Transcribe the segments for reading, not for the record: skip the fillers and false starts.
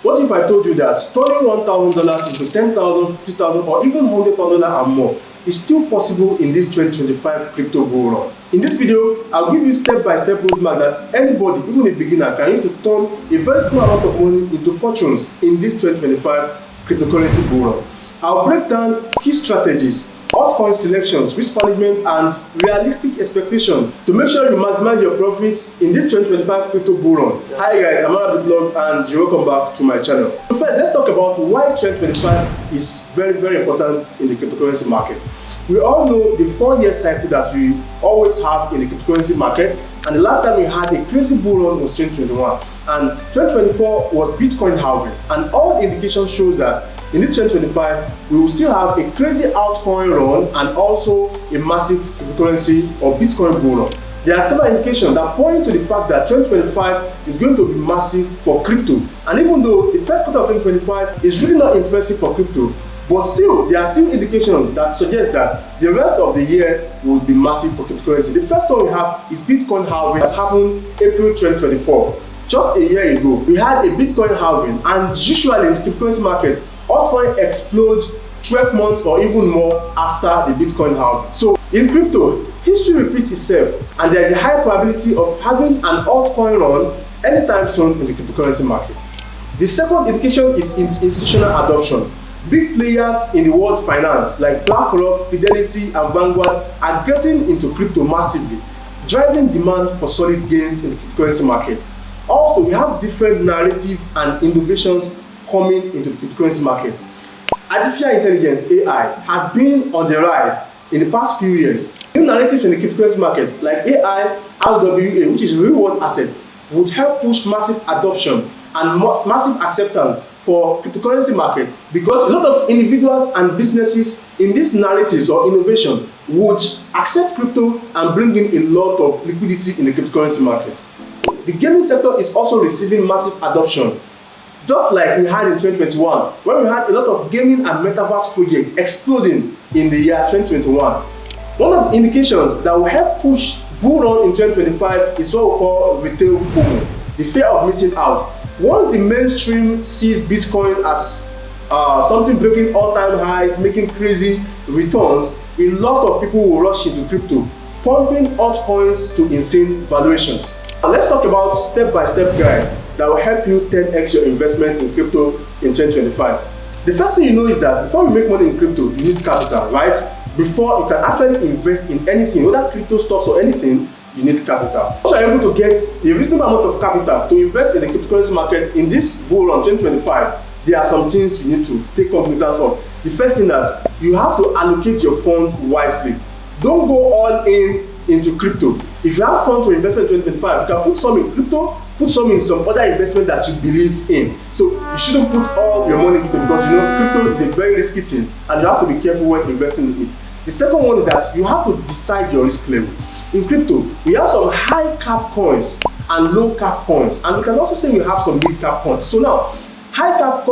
What if I told you that turning $1,000 into $10,000, $50,000, or even $100,000 and more is still possible in this 2025 crypto bull run? In this video, I'll give you step-by-step roadmap that anybody, even a beginner, can use to turn a very small amount of money into fortunes in this 2025 cryptocurrency bull run. I'll break down key strategies, altcoin selections, risk management, and realistic expectation to make sure you maximize your profits in this 2025 crypto bull run. Hi guys, I'm Arabic and you're welcome back to my channel. So first, let's talk about why 2025 is very important in the cryptocurrency market. We all know the 4-year cycle that we always have in the cryptocurrency market, and the last time we had a crazy bull run was 2021, and 2024 was Bitcoin halving, and all indications shows that in this 2025 we will still have a crazy altcoin run and also a massive cryptocurrency or Bitcoin bull run. There are several indications that point to the fact that 2025 is going to be massive for crypto, and even though the first quarter of 2025 is really not impressive for crypto, but still, there are still indications that suggest that the rest of the year will be massive for cryptocurrency. The first one we have is Bitcoin halving that happened April 2024. Just a year ago, we had a Bitcoin halving, and usually in the cryptocurrency market, altcoin explodes 12 months or even more after the Bitcoin halving. So in crypto, history repeats itself, and there is a high probability of having an altcoin run anytime soon in the cryptocurrency market. The second indication is institutional adoption. Big players in the world finance like BlackRock, Fidelity, and Vanguard are getting into crypto massively, driving demand for solid gains in the cryptocurrency market. Also, we have different narrative and innovations coming into the cryptocurrency market. Artificial intelligence, AI, has been on the rise in the past few years. New narratives in the cryptocurrency market like AI, RWA, which is real world asset, would help push massive adoption and massive acceptance for cryptocurrency market, because a lot of individuals and businesses in these narratives or innovation would accept crypto and bring in a lot of liquidity in the cryptocurrency market. The gaming sector is also receiving massive adoption, just like we had in 2021, when we had a lot of gaming and metaverse projects exploding in the year 2021. One of the indications that will help push bull run in 2025 is what we call retail FOMO, the fear of missing out. Once the mainstream sees Bitcoin as something breaking all-time highs, making crazy returns, a lot of people will rush into crypto, pumping altcoins to insane valuations. Now let's talk about step-by-step guide that will help you 10x your investment in crypto in 2025. The first thing you know is that before you make money in crypto, you need capital, right? Before you can actually invest in anything, whether crypto stocks or anything, you need capital. So you're able to get a reasonable amount of capital to invest in the cryptocurrency market in this bull run 2025. There are some things you need to take cognizance of. The first thing that you have to allocate your funds wisely. Don't go all in into crypto. If you have funds to invest in 2025, you can put some in crypto, put some in some other investment that you believe in. So you shouldn't put all your money in crypto, because you know crypto is a very risky thing and you have to be careful when investing in it. The second one is that you have to decide your risk level. In crypto, we have some high cap coins and low cap coins, and we can also say we have some mid cap coins. So now, high cap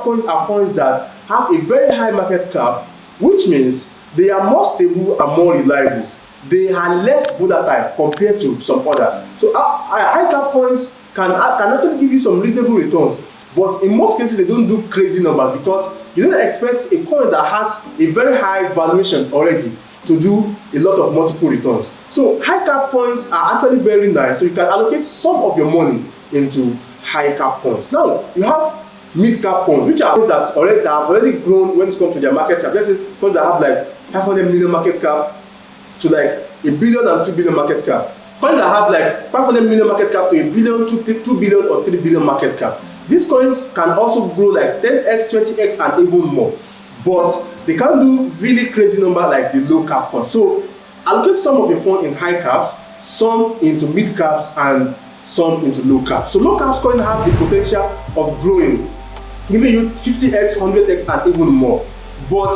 coins are coins that have a very high market cap, which means they are more stable and more reliable. They are less volatile compared to some others. So high cap coins can actually give you some reasonable returns, but in most cases they don't do crazy numbers, because you don't expect a coin that has a very high valuation already to do a lot of multiple returns. So high cap coins are actually very nice, so you can allocate some of your money into high cap coins. Now you have mid cap coins, which are that have already grown when it comes to their market cap. Let's say coins that have like 500 million market cap to like $1 billion and $2 billion market cap. Coins that have like 500 million market cap to $1 billion, $2 billion or $3 billion market cap. These coins can also grow like 10x, 20x and even more, but they can't do really crazy number like the low cap coins. So allocate some of your fund in high caps, some into mid caps, and some into low caps. So low caps coins have the potential of growing, giving you 50x, 100x and even more, but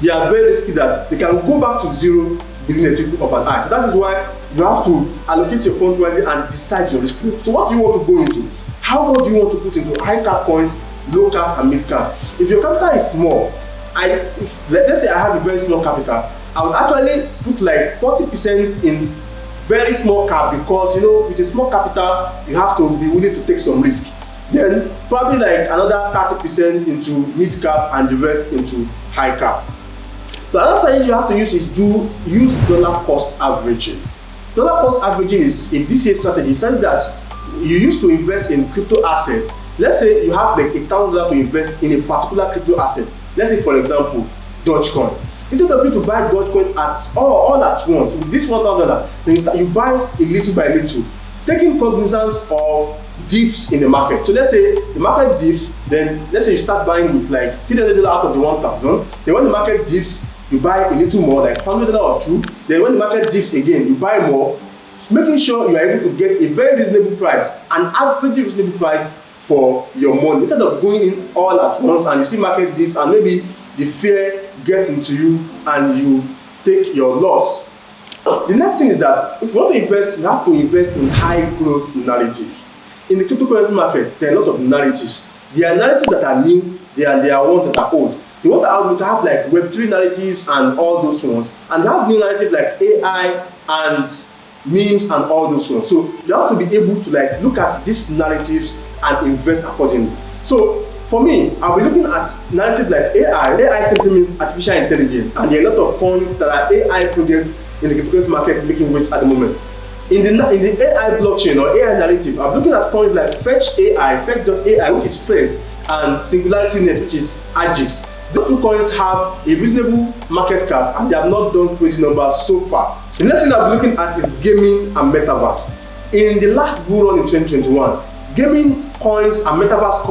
they are very risky that they can go back to zero within a twinkle of an eye. That is why you have to allocate your funds wisely and decide your risk level. So what do you want to go into? How much do you want to put into high cap coins, low caps and mid cap? If your capital is small, let's say I have a very small capital, I would actually put like 40% in very small cap, because you know with a small capital you have to be willing to take some risk. then probably like another 30% into mid cap and the rest into high cap. So another strategy you have to use is use dollar cost averaging. Dollar cost averaging is a DCA strategy. It's something that you use to invest in crypto assets. Let's say you have like $1,000 to invest in a particular crypto asset. Let's say for example, Dogecoin. Instead of you to buy Dogecoin all at once with this $1,000, then you buy a little by little, taking cognizance of dips in the market. So let's say the market dips, then let's say you start buying with like $300 out of the 1,000. Then when the market dips, you buy a little more, like $100 or $2. Then when the market dips again, you buy more, making sure you are able to get a very reasonable price, an averagely reasonable price for your money, instead of going in all at once and you see market dips and maybe the fear gets into you and you take your loss. The next thing is that if you want to invest, you have to invest in high growth narratives. In the cryptocurrency market, there are a lot of narratives. There are narratives that are new, there are ones that are old. The ones that are old, you have like Web3 narratives and all those ones, and you have new narratives like AI and memes and all those ones. So you have to be able to like look at these narratives and invest accordingly. So for me, I'll be looking at narratives like AI. AI simply means artificial intelligence, and there are a lot of coins that are AI projects in the cryptocurrency market making waves at the moment. In the AI blockchain or AI narrative, I'm looking at coins like Fetch AI, Fetch.ai, which is Fed, and Singularity Net, which is AGIX. Those two coins have a reasonable market cap and they have not done crazy numbers so far. The next thing I'll be looking at is gaming and metaverse. In the last bull run in 2021, gaming coins and metaverse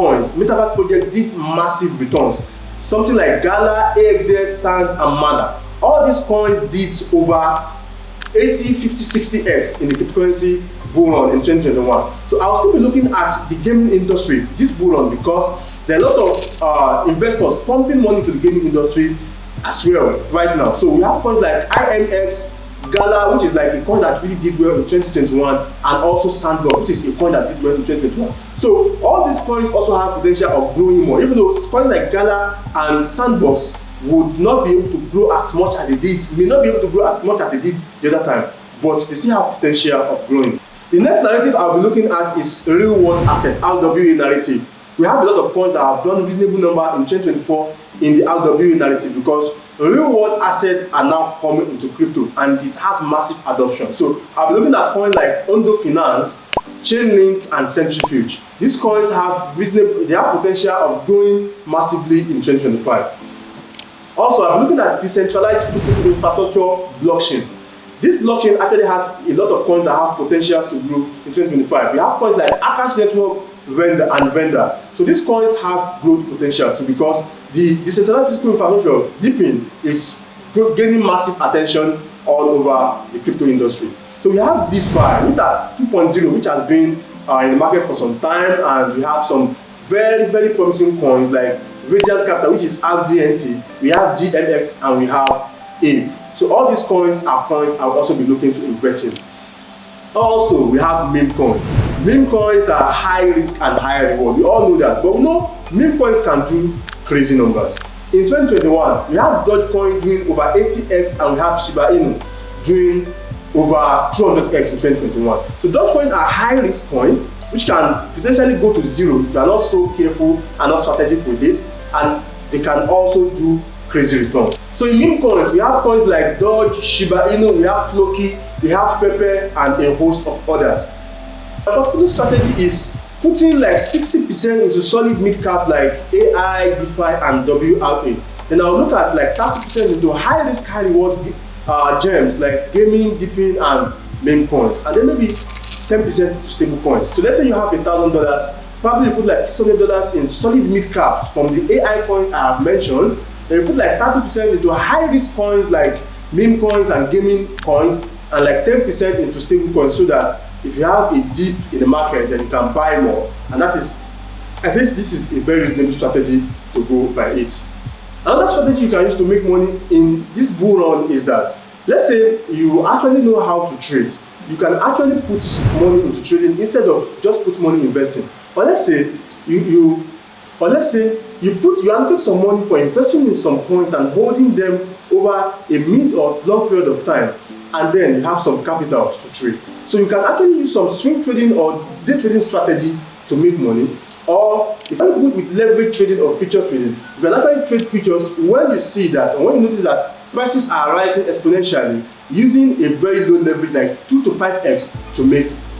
project did massive returns. Something like Gala, AXS, Sand, and Mana. All these coins did over 80, 50, 60x in the cryptocurrency bull run in 2021. So I'll still be looking at the gaming industry this bull run because there are a lot of investors pumping money into the gaming industry as well right now. So we have coins like IMX, Gala, which is like a coin that really did well in 2021, and also Sandbox, which is a coin that did well in 2021. So all these coins also have potential of growing more, even though coins like Gala and Sandbox would not be able to grow as much as they did, may not be able to grow as much as they did the other time, but they still have potential of growing. The next narrative I'll be looking at is real world asset, RWA narrative. We have a lot of coins that have done reasonable number in 2024 in the RWA narrative because real world assets are now coming into crypto and it has massive adoption. So I'll be looking at coins like Ondo Finance, Chainlink, and Centrifuge. These coins have they have potential of growing massively in 2025. Also, I'm looking at decentralized physical infrastructure blockchain. This blockchain actually has a lot of coins that have potential to grow in 2025. We have coins like Akash Network, Vendor. So these coins have growth potential too because the decentralized physical infrastructure deepening is gaining massive attention all over the crypto industry. So we have DeFi, which are 2.0, which has been in the market for some time, and we have some very, very promising coins like Radiant Capital, which is RDNT, we have GMX, and we have AVE. So all these coins are coins I'll also be looking to invest in. Also, we have meme coins. Meme coins are high risk and high reward. We all know that, but we know meme coins can do crazy numbers. In 2021, we have Dogecoin doing over 80x, and we have Shiba Inu doing over 200x in 2021. So Dogecoin are high risk coins which can potentially go to zero if you are not so careful and not strategic with it, and they can also do crazy returns. So in meme coins, we have coins like Doge, Shiba Inu, we have Floki, we have Pepe, and a host of others. My portfolio strategy is putting like 60% into solid mid cap like AI, DeFi, and WRA. Then I'll look at like 30% into high risk, high reward gems like gaming, dipping, and meme coins, and then maybe 10% to stable coins. So let's say you have $1,000, probably you put like $600 in solid mid caps from the AI coin I have mentioned. Then you put like 30% into high risk coins like meme coins and gaming coins, and like 10% into stable coins, so that if you have a dip in the market, then you can buy more. And that is, I think this is a very reasonable strategy to go by it. Another strategy you can use to make money in this bull run is that, let's say you actually know how to trade. You can actually put money into trading instead of just put money investing. Or let's say you allocate some money for investing in some coins and holding them over a mid or long period of time, and then you have some capital to trade. So you can actually use some swing trading or day trading strategy to make money. Or if you're good with leverage trading or future trading, you can actually trade futures when you see that, or when you notice that prices are rising exponentially, using a very low leverage like 2 to 5x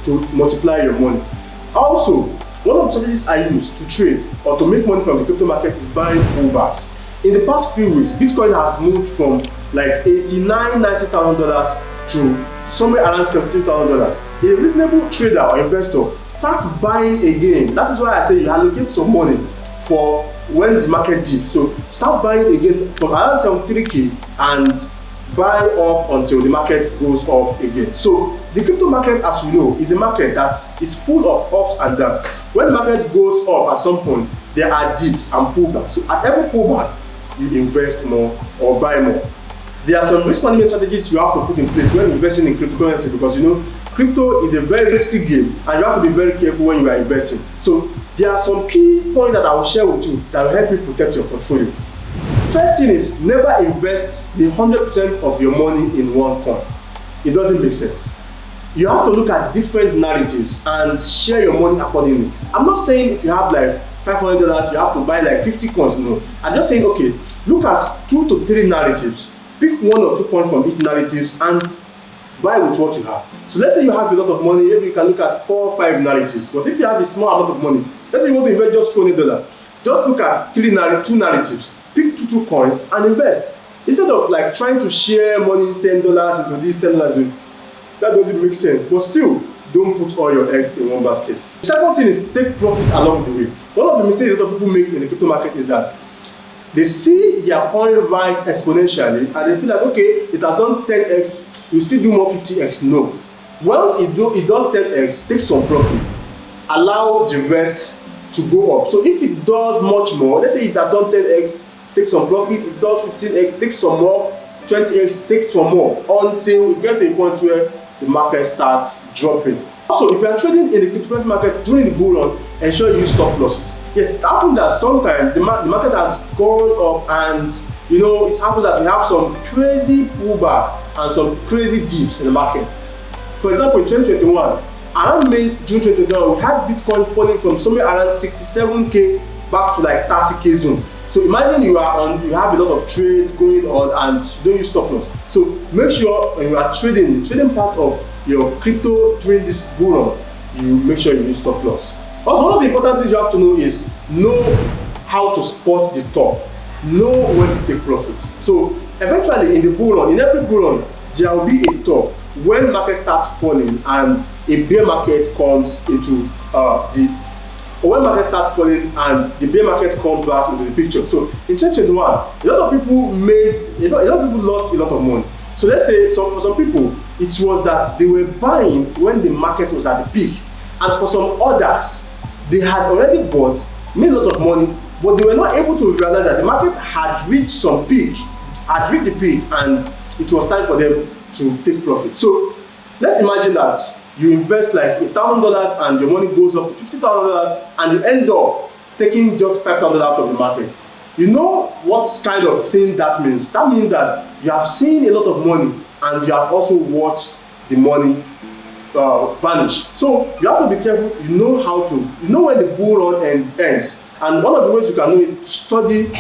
to multiply your money. Also, one of the strategies I use to trade or to make money from the crypto market is buying pullbacks. In the past few weeks, Bitcoin has moved from like $89,000-$90,000 to somewhere around $17,000. A reasonable trader or investor starts buying again. That is why I say you allocate some money for when the market dips. So start buying again from around 73K and buy up until the market goes up again. So the crypto market, as we know, is a market that is full of ups and downs. When the market goes up at some point, there are dips and pullbacks. So at every pullback, you invest more or buy more. There are some risk management strategies you have to put in place when investing in cryptocurrency, because you know crypto is a very risky game and you have to be very careful when you are investing. So there are some key points that I will share with you that will help you protect your portfolio. First thing is, never invest the 100% of your money in one coin. It doesn't make sense. You have to look at different narratives and share your money accordingly. I'm not saying if you have like $500 you have to buy like 50 coins. No, I'm just saying, okay, look at 2 to 3 narratives, pick 1 or 2 coins from each narratives and buy with what you have. So let's say you have a lot of money, maybe you can look at 4 or 5 narratives. But if you have a small amount of money, let's say you want to invest just $200, just look at 2 narratives, pick 2 coins and invest. Instead of like trying to share money, $10 into this, $10, that doesn't make sense. But still, don't put all your eggs in one basket. The second thing is take profit along the way. One of the mistakes a lot of people make in the crypto market is that they see their coin rise exponentially and they feel like, okay, it has done 10x, you still do more 50x. No. Once it does 10x, take some profit. Allow the rest to go up. So if it does much more, let's say it has done 10x, take some profit. It does 15x, take some more. 20x, take some more until you get to a point where the market starts dropping. Also, if you are trading in the cryptocurrency market during the bull run, ensure you use stop losses. Yes, it's happened that sometimes the market has gone up and you know it's happened that we have some crazy pullback and some crazy dips in the market. For example, in 2021, around May, June 2021, we had Bitcoin falling from somewhere around 67K back to like 30K zone. So imagine you have a lot of trade going on and you don't use stop loss. So make sure when you are trading, the trading part of your crypto during this bull run, you make sure you use stop loss. Also, one of the important things you have to know is know how to spot the top, know when to take profit. So eventually in the bull run, in every bull run, there will be a top when market starts falling and a bear market comes into when market starts falling and the bear market comes back into the picture. So in 2021, a lot of people lost a lot of money. So let's say for some people, it was that they were buying when the market was at the peak, and for some others, they had already bought, made a lot of money, but they were not able to realize that the market had reached the peak, and it was time for them to take profit. So let's imagine that you invest like $1,000 and your money goes up to $50,000 and you end up taking just $5,000 out of the market. You know what kind of thing that means? That means that you have seen a lot of money and you have also watched the money vanish. So you have to be careful. You know when the bull run ends. And one of the ways you can know is to study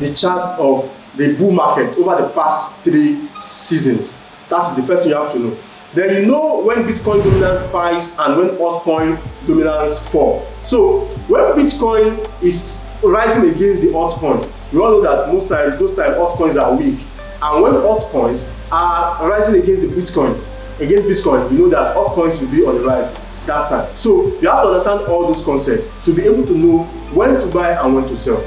the chart of the bull market over the past 3 seasons. That's the first thing you have to know. Then you know when Bitcoin dominance spikes and when altcoin dominance fall. So when Bitcoin is rising against the altcoins, we all know that those times altcoins are weak. And when altcoins are rising against Bitcoin, we know that altcoins will be on the rise that time. So you have to understand all those concepts to be able to know when to buy and when to sell.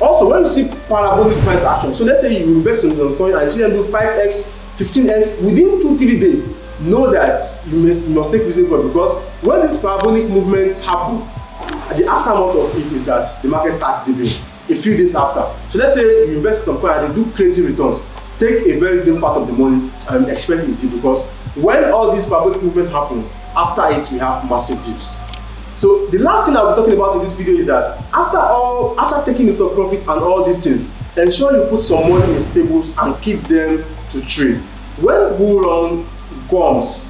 Also, when you see parabolic price action, so let's say you invest in a coin and you see them do 5x, 15x within 2-3 days, know that you must take reasonable, because when these parabolic movements happen, the aftermath of it is that the market starts dipping a few days after. So let's say you invest in some coin and they do crazy returns, take a very reasonable part of the money and expect it to, because when all these parabolic movements happen, after it we have massive dips. So the last thing I'll be talking about in this video is that after taking into profit and all these things, ensure you put some money in stables and keep them to trade. When bull run comes,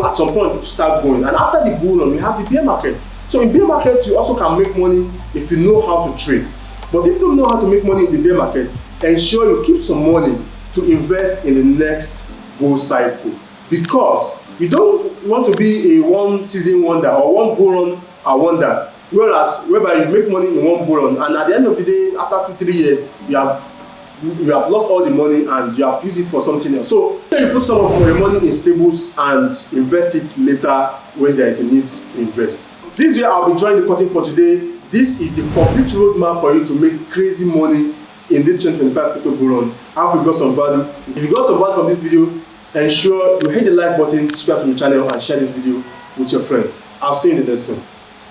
at some point to start going, and after the bull run we have the bear market. So in bear market, you also can make money if you know how to trade. But if you don't know how to make money in the bear market, ensure you keep some money to invest in the next bull cycle, because you don't want to be a one season wonder or one bull run a wonder, whereby you make money in one bull run and at the end of the day, after 2-3 years, you have lost all the money and you have used it for something else. So you put some of your money in stables and invest it later when there is a need to invest. This is where I'll be drawing the curtain for today. This is the complete roadmap for you to make crazy money in this 2025 crypto bull run. I hope you got some value. If you got some value from this video, ensure you hit the like button, subscribe to the channel, and share this video with your friend. I'll see you in the next one.